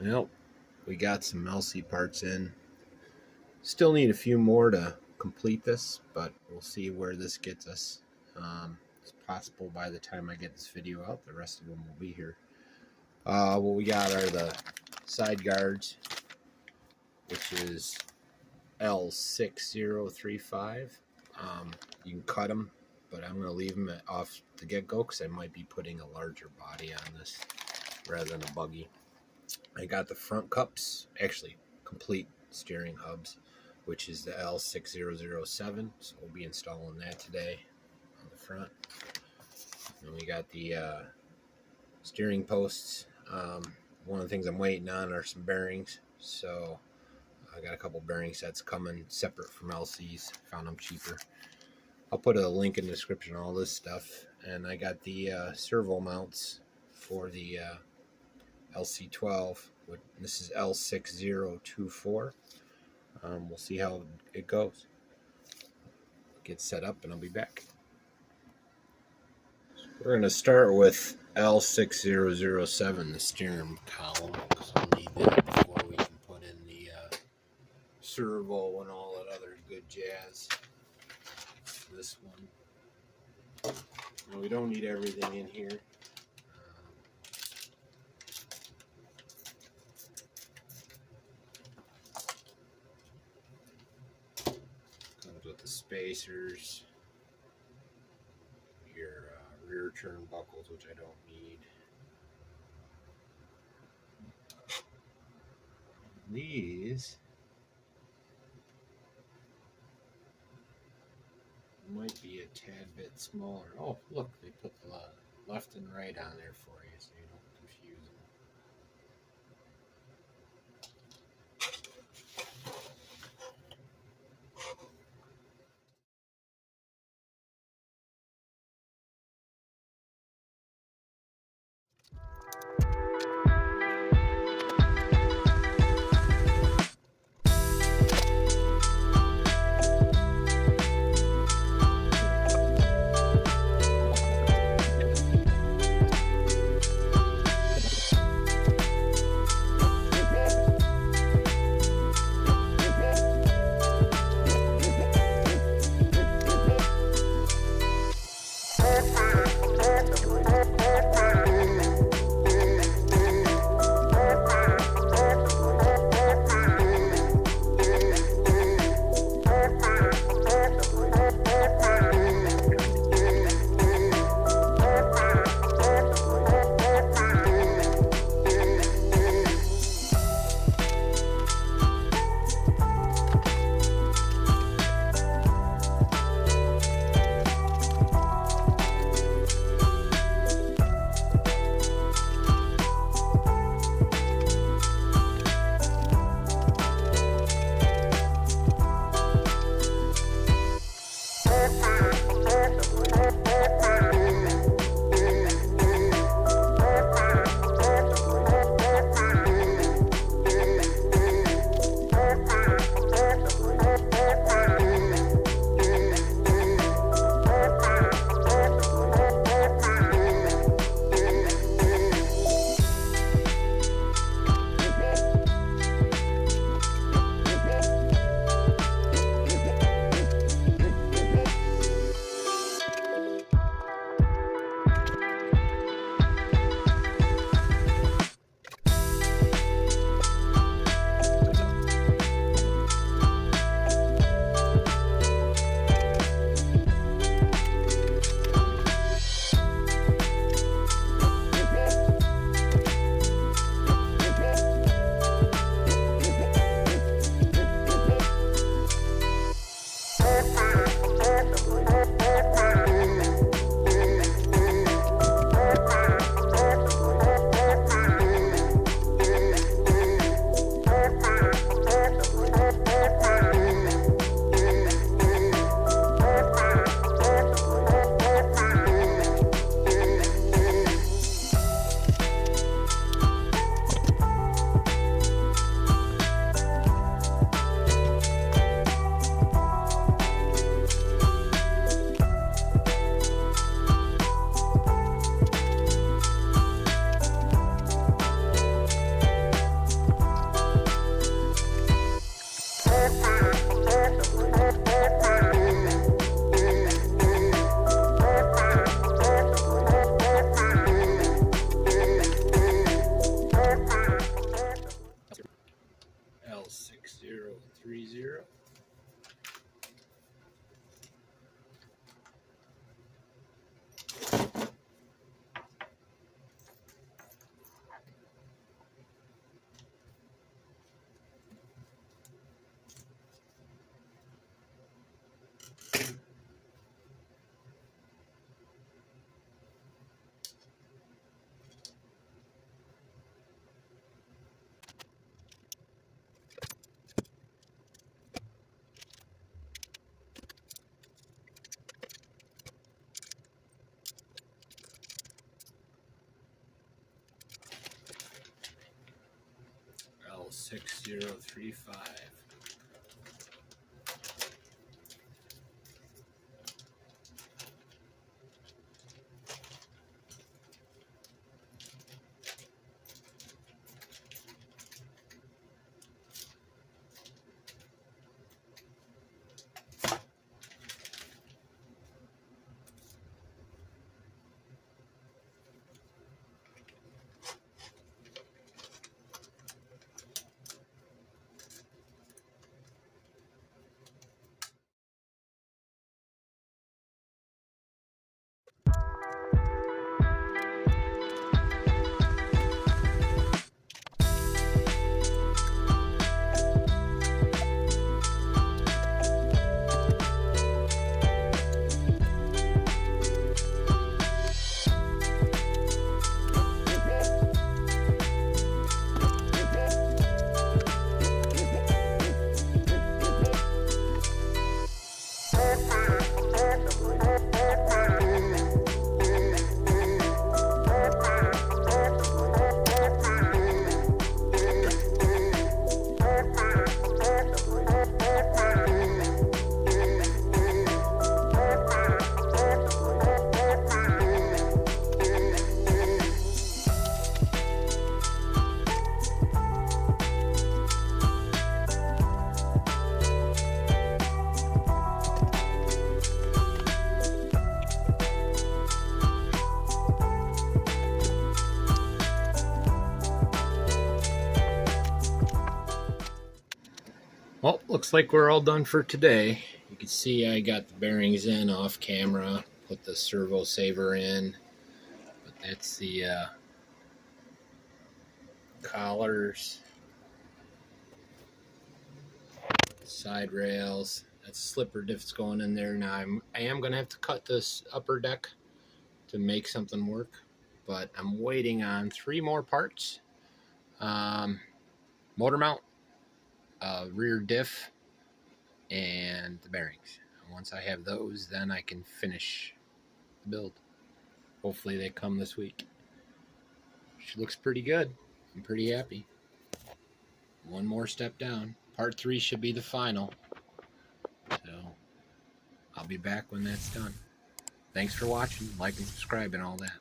Well, we got some LC parts in. Still need a few more to complete this, but we'll see where this gets us. It's possible by the time I get this video out, the rest of them will be here. What we got are the side guards, which is L6035. You can cut them, but I'm going to leave them off the get-go because I might be putting a larger body on this rather than a buggy. I got the front cups, actually complete steering hubs, which is the L6007, so we'll be installing that today on the front. And we got the steering posts. One of the things I'm waiting on are some bearings, so I got a couple bearing sets coming separate from LCs. Found them cheaper. I'll put a link in the description on all this stuff. And I got the servo mounts for the LC12. This is L6024. We'll see how it goes. Get set up and I'll be back. So we're going to start with L6007, the steering column, because we'll need that before we can put in the servo and all that other good jazz. This one. Now, we don't need everything in here. Comes with the spacers, your rear turnbuckles, which I don't need. These might be a tad bit smaller. Oh, look, they put the left and right on there for you so you don't confuse them. 6035. Well, looks like we're all done for today. You can see I got the bearings in off camera, put the servo saver in, but that's the collars, side rails. That's slipper diffs going in there. Now I am going to have to cut this upper deck to make something work, but I'm waiting on 3 more parts. Motor mount, rear diff, and the bearings. Once I have those, then I can finish the build. Hopefully they come this week. She looks pretty good. I'm pretty happy. One more step down. Part 3 should be the final. So I'll be back when that's done. Thanks for watching. Like and subscribe and all that.